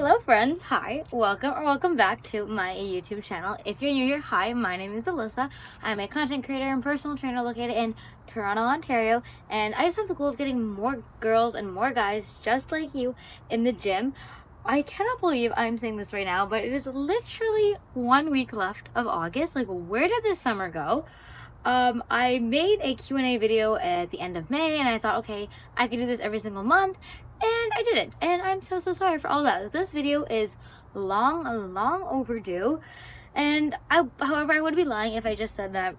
Hello friends, hi, welcome back to my YouTube channel. If you're new here, hi, my name is Alyssa. I'm a content creator and personal trainer located in Toronto, Ontario, and I just have the goal of getting more girls and more guys just like you in the gym. I cannot believe I'm saying this right now, but it is literally 1 week left of August. Like, where did this summer go? I made a Q&A video at the end of May, and I thought, okay, I could do this every single month, and I didn't, and I'm so sorry for all that. This video is long overdue, and however, I would be lying if I just said that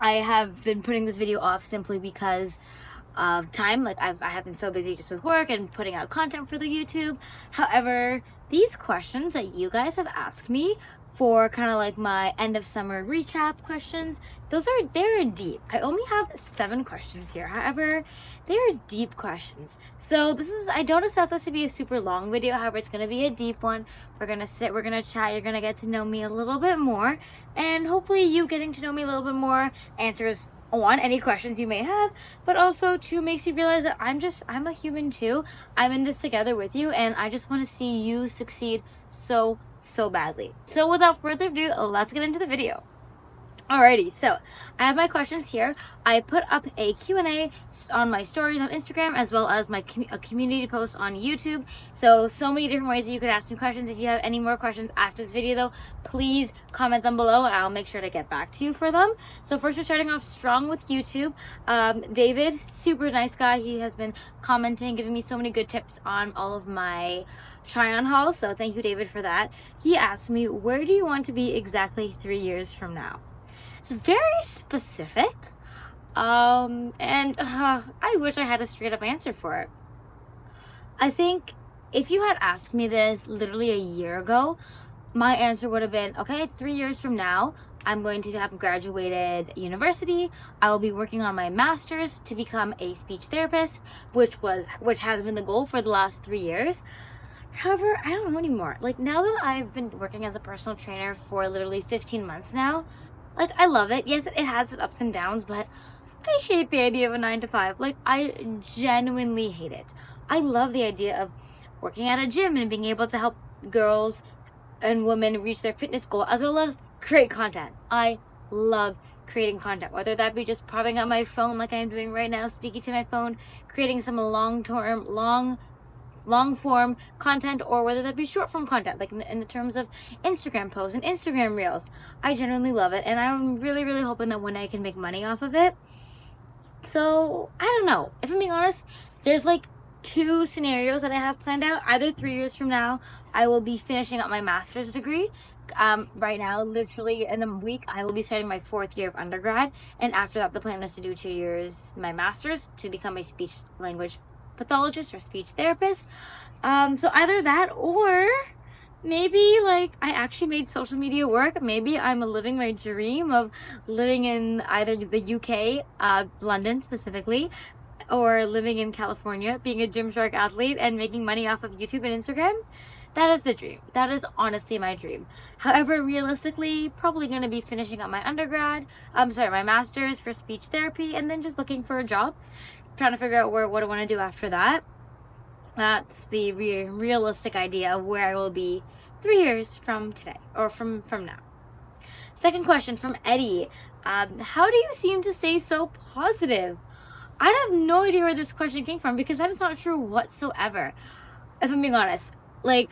I have been putting this video off simply because of time. Like, I have been so busy just with work and putting out content for the YouTube. However, these questions that you guys have asked me for kind of like my end of summer recap questions, they're deep. I only have 7 questions here. However, they're deep questions. So I don't expect this to be a super long video. However, it's going to be a deep one. We're going to sit, we're going to chat, you're going to get to know me a little bit more, and hopefully you getting to know me a little bit more answers any questions you may have, but also 2, makes you realize that I'm a human too. I'm in this together with you, and I just want to see you succeed so badly. So without further ado, let's get into the video. Alrighty, so I have my questions here. I put up a Q&A on my stories on Instagram, as well as a community post on YouTube. So many different ways that you could ask me questions. If you have any more questions after this video though, please comment them below and I'll make sure to get back to you for them. So first, we're starting off strong with YouTube. David, super nice guy. He has been commenting, giving me so many good tips on all of my try-on hauls. So thank you, David, for that. He asked me, where do you want to be exactly 3 years from now? It's very specific, and I wish I had a straight up answer for it. I think if you had asked me this literally a year ago, my answer would have been, okay, 3 years from now, I'm going to have graduated university. I will be working on my master's to become a speech therapist, which has been the goal for the last 3 years. However, I don't know anymore. Like, now that I've been working as a personal trainer for literally 15 months now, like, I love it. Yes, it has its ups and downs, but I hate the idea of a 9 to 5. Like, I genuinely hate it. I love the idea of working at a gym and being able to help girls and women reach their fitness goal, as well as create content. I love creating content, whether that be just popping up my phone like I'm doing right now, speaking to my phone, creating some long form content, or whether that be short form content, like in the terms of Instagram posts and Instagram reels. I genuinely love it, and I'm really hoping that one day I can make money off of it. So I don't know, if I'm being honest, there's like 2 scenarios that I have planned out. Either 3 years from now, I will be finishing up my master's degree. Right now, literally in a week, I will be starting my 4th year of undergrad, and after that, the plan is to do 2 years my master's to become a speech language pathologist or speech therapist. So either that, or maybe like I actually made social media work. Maybe I'm living my dream of living in either the UK, London specifically, or living in California, being a Gymshark athlete and making money off of YouTube and Instagram. That is the dream. That is honestly my dream. However, realistically, probably going to be finishing up my my master's for speech therapy, and then just looking for a job, trying to figure out what I want to do after that. That's the realistic idea of where I will be 3 years from today, or from now. Second question from Eddie. How do you seem to stay so positive? I have no idea where this question came from, because that is not true whatsoever. If I'm being honest, like,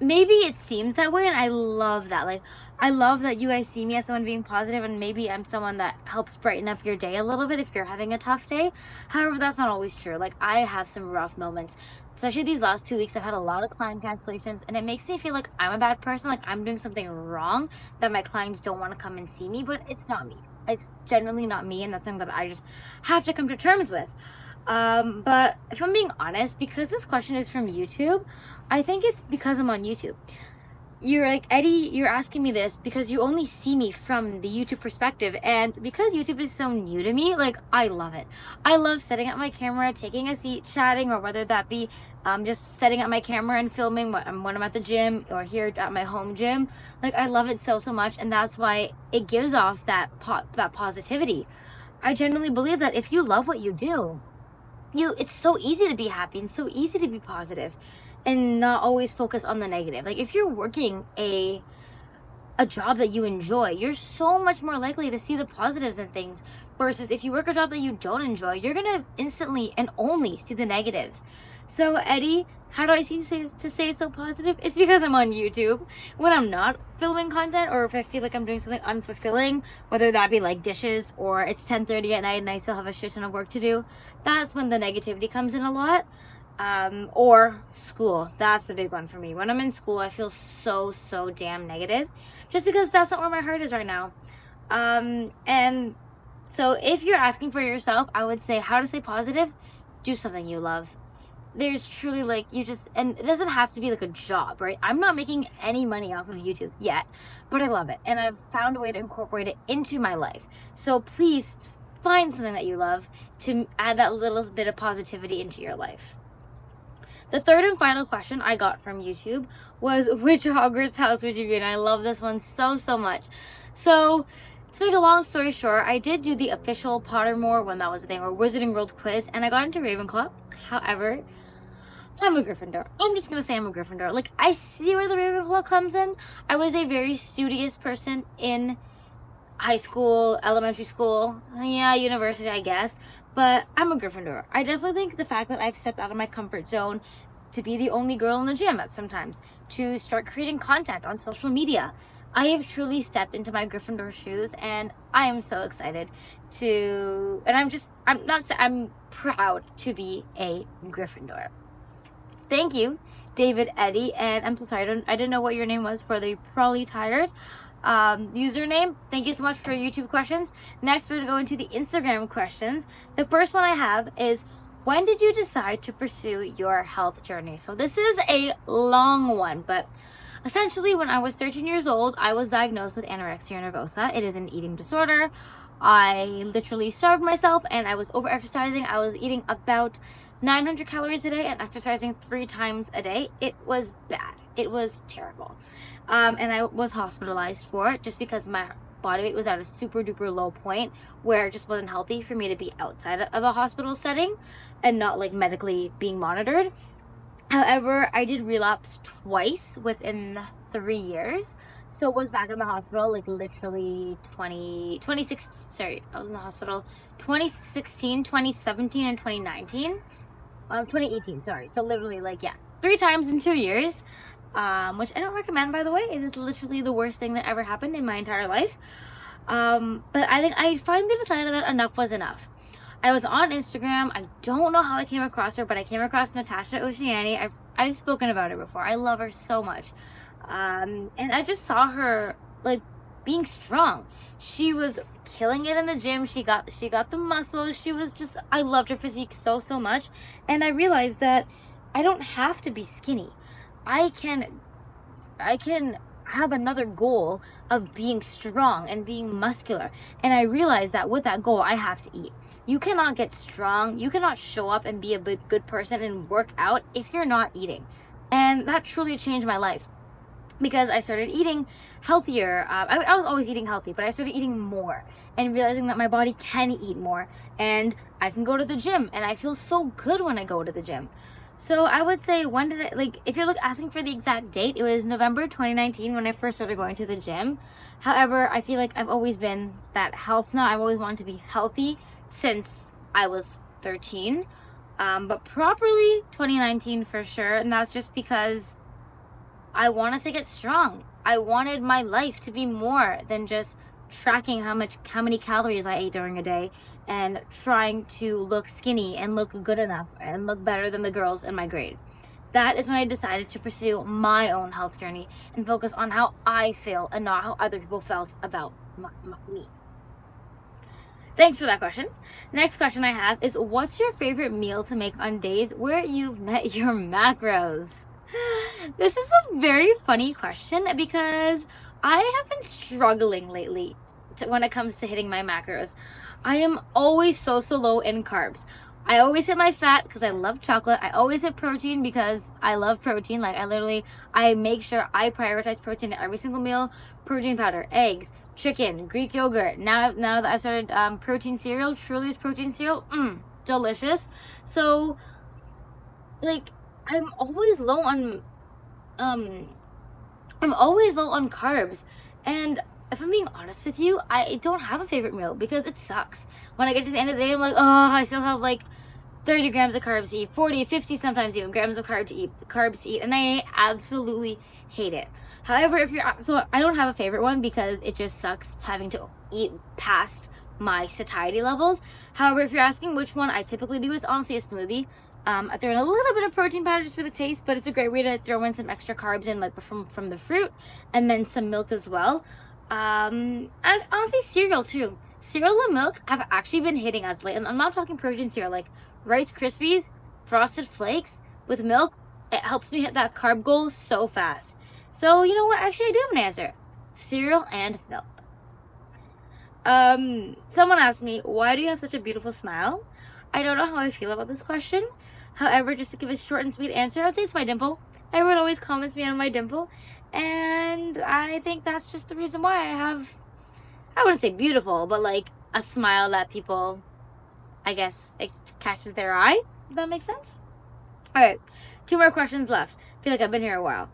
maybe it seems that way, and I love that. Like, I love that you guys see me as someone being positive, and maybe I'm someone that helps brighten up your day a little bit if you're having a tough day. However, that's not always true. Like, I have some rough moments, especially these last 2 weeks. I've had a lot of client cancellations, and it makes me feel like I'm a bad person, like I'm doing something wrong, that my clients don't want to come and see me. But it's not me. It's genuinely not me, and that's something that I just have to come to terms with. But if I'm being honest, because this question is from YouTube, I think it's because I'm on YouTube. You're like, Eddie, you're asking me this because you only see me from the YouTube perspective, and because YouTube is so new to me, like, I love it. I love setting up my camera, taking a seat, chatting, or whether that be just setting up my camera and filming when I'm at the gym or here at my home gym. Like, I love it so much, and that's why it gives off that positivity. I genuinely believe that if you love what you do, it's so easy to be happy and so easy to be positive. and not always focus on the negative. Like if you're working a job that you enjoy, you're so much more likely to see the positives in things, versus if you work a job that you don't enjoy, you're gonna instantly and only see the negatives. So Eddie, how do I seem to say so positive? It's because I'm on YouTube. When I'm not filming content, or if I feel like I'm doing something unfulfilling, whether that be like dishes or it's 10:30 at night and I still have a shit ton of work to do, that's when the negativity comes in a lot. Or school. That's the big one for me. When I'm in school, I feel so damn negative, just because that's not where my heart is right now. And so if you're asking for yourself, I would say how to stay positive: do something you love. There's truly like, you just, and it doesn't have to be like a job, right? I'm not making any money off of YouTube yet, but I love it, and I've found a way to incorporate it into my life. So please find something that you love to add that little bit of positivity into your life. The third and final question I got from YouTube was, which Hogwarts house would you be in? I love this one so much. So, to make a long story short, I did do the official Pottermore, when that was a thing, or Wizarding World quiz, and I got into Ravenclaw. However, I'm a Gryffindor. I'm just gonna say I'm a Gryffindor. Like, I see where the Ravenclaw comes in. I was a very studious person in high school, elementary school, yeah, university, I guess. But I'm a Gryffindor. I definitely think the fact that I've stepped out of my comfort zone to be the only girl in the gym at sometimes, to start creating content on social media, I have truly stepped into my Gryffindor shoes, and I am so excited and I'm proud to be a Gryffindor. Thank you, David Eddie, and I'm so sorry, I didn't know what your name was for the Probably Tired username. Thank you so much for your YouTube questions. Next, we're going to go into the Instagram questions. The first one I have is, when did you decide to pursue your health journey? So this is a long one, but essentially when I was 13 years old, I was diagnosed with anorexia nervosa. It is an eating disorder. I literally starved myself, and I was over-exercising. I was eating about 900 calories a day and exercising 3 times a day. It was bad. It was terrible. And I was hospitalized for it, just because my body weight was at a super duper low point where it just wasn't healthy for me to be outside of a hospital setting and not like medically being monitored. However, I did relapse twice within 3 years. So was back in the hospital, like literally 2016, 2017, and 2019. 2018, sorry. So literally, like, yeah, 3 times in 2 years, which I don't recommend, by the way. It is literally the worst thing that ever happened in my entire life. But I think I finally decided that enough was enough. I was on Instagram. I don't know how I came across her, but I came across Natasha Oceani. I've spoken about her before. I love her so much. And I just saw her, like, being strong. She was killing it in the gym. She got the muscles. She was just, I loved her physique so much. And I realized that I don't have to be skinny. I can have another goal of being strong and being muscular. And I realized that with that goal, I have to eat. You cannot get strong. You cannot show up and be a good person and work out if you're not eating. And that truly changed my life, because I started eating healthier. I was always eating healthy, but I started eating more and realizing that my body can eat more, and I can go to the gym, and I feel so good when I go to the gym. So I would say, when did I, like, if you're asking for the exact date, it was November 2019 when I first started going to the gym. However, I feel like I've always been that health nut. I've always wanted to be healthy since I was 13. But properly 2019 for sure, and that's just because I wanted to get strong. I wanted my life to be more than just tracking how many calories I ate during a day and trying to look skinny and look good enough and look better than the girls in my grade. That is when I decided to pursue my own health journey and focus on how I feel and not how other people felt about me. Thanks for that question. Next question I have is, what's your favorite meal to make on days where you've met your macros? This is a very funny question, because I have been struggling lately when it comes to hitting my macros. I am always so low in carbs. I always hit my fat because I love chocolate. I always hit protein because I love protein. Like, I make sure I prioritize protein in every single meal. Protein powder, eggs, chicken, Greek yogurt. Now that I've started protein cereal, Truly's protein cereal, delicious. So, like, I'm always low on um I'm always low on carbs. And if I'm being honest with you, I don't have a favorite meal because it sucks. When I get to the end of the day, I'm like, oh, I still have like 30 grams of carbs to eat, 40, 50, sometimes even grams of carbs to eat, and I absolutely hate it. However, so I don't have a favorite one because it just sucks having to eat past my satiety levels. However, if you're asking which one I typically do, it's honestly a smoothie. I throw in a little bit of protein powder just for the taste, but it's a great way to throw in some extra carbs in, like from the fruit, and then some milk as well. And honestly, cereal too. Cereal and milk have actually been hitting us late, and I'm not talking protein cereal, like Rice Krispies, Frosted Flakes with milk. It helps me hit that carb goal so fast. So you know what? Actually, I do have an answer: cereal and milk. Someone asked me, why do you have such a beautiful smile? I don't know how I feel about this question. However, just to give a short and sweet answer, I'd say it's my dimple. Everyone always comments me on my dimple. And I think that's just the reason why I wouldn't say beautiful, but like a smile that people, I guess, it catches their eye. If that makes sense? Alright, 2 more questions left. I feel like I've been here a while.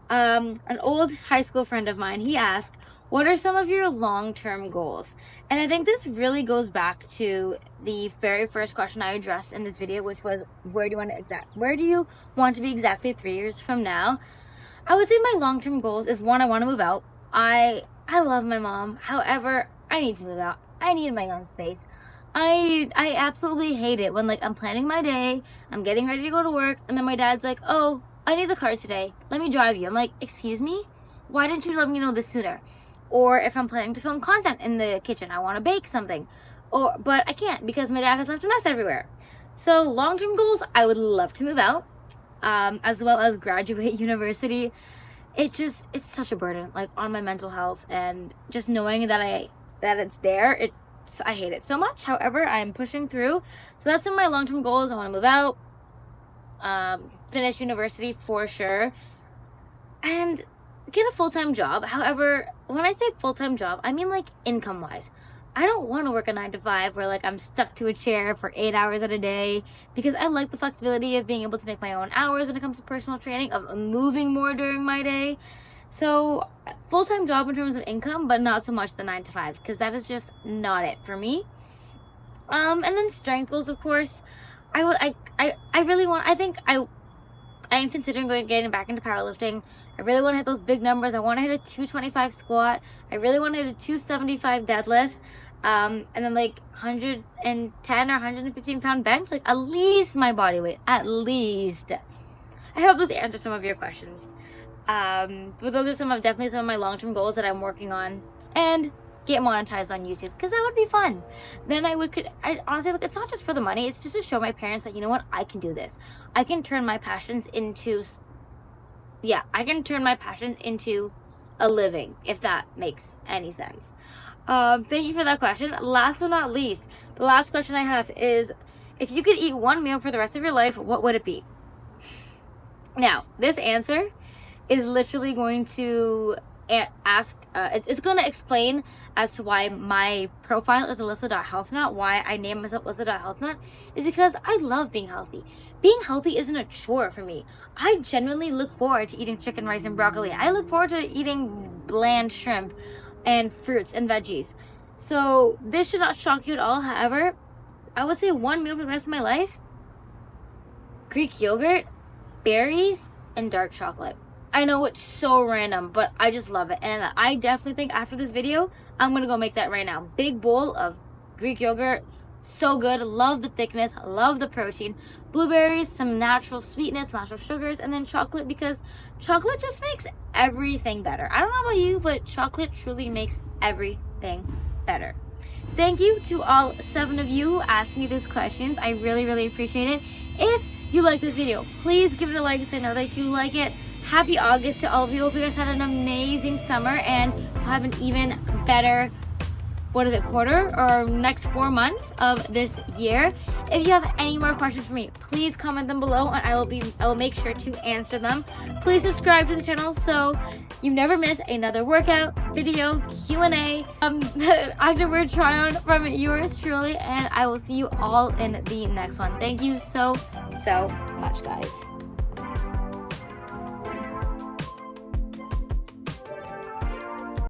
An old high school friend of mine, he asked, what are some of your long-term goals? And I think this really goes back to the very first question I addressed in this video, which was, where do you want to be exactly 3 years from now? I would say my long-term goals is, one, I want to move out. I love my mom. However, I need to move out. I need my own space. I absolutely hate it when, like, I'm planning my day, I'm getting ready to go to work, and then my dad's like, oh, I need the car today. Let me drive you. I'm like, excuse me? Why didn't you let me know this sooner? Or if I'm planning to film content in the kitchen, I want to bake something. But I can't because my dad has left a mess everywhere. So long-term goals, I would love to move out, as well as graduate university. It's such a burden, like, on my mental health, and just knowing that it's there, I hate it so much. However, I'm pushing through. So that's some of my long-term goals. I want to move out, finish university for sure, and get a full-time job. However, when I say full-time job, I mean like income-wise. I don't want to work a 9 to 5 where like I'm stuck to a chair for 8 hours at a day, because I like the flexibility of being able to make my own hours when it comes to personal training, of moving more during my day. So full-time job in terms of income, but not so much the 9 to 5, because that is just not it for me. And then strength goals, of course. I am considering getting back into powerlifting. I really want to hit those big numbers. I want to hit a 225 squat. I really want to hit a 275 deadlift. And then like 110 or 115 pound bench, like at least my body weight, at least. I hope those answer some of your questions. But those are definitely some of my long-term goals that I'm working on, and get monetized on YouTube, because that would be fun. Then I honestly, look, it's not just for the money, it's just to show my parents that, you know what, I can do this. I can turn my passions into a living, if that makes any sense. Thank you for that question. Last but not least, the last question I have is, if you could eat one meal for the rest of your life, what would it be? Now, this answer is literally going to it's going to explain as to why my profile is Alyssa.healthnut, why I named myself Alyssa.healthnut, is because I love being healthy. Being healthy isn't a chore for me. I genuinely look forward to eating chicken, rice, and broccoli. I look forward to eating bland shrimp and fruits and veggies. So this should not shock you at all. However, I would say one meal for the rest of my life: Greek yogurt, berries, and dark chocolate. I know it's so random, but I just love it. And I definitely think after this video, I'm going to go make that right now. Big bowl of Greek yogurt. So good. Love the thickness. Love the protein. Blueberries, some natural sweetness, natural sugars, and then chocolate, because chocolate just makes everything better. I don't know about you, but chocolate truly makes everything better. Thank you to all 7 of you who asked me these questions. I really, really appreciate it. If you like this video, please give it a like so I know that you like it. Happy August to all of you. Hope you guys had an amazing summer and have an even better, quarter or next 4 months of this year. If you have any more questions for me, please comment them below and I will make sure to answer them. Please subscribe to the channel so you never miss another workout, video, Q&A, activewear try-on from yours truly, and I will see you all in the next one. Thank you so much, guys.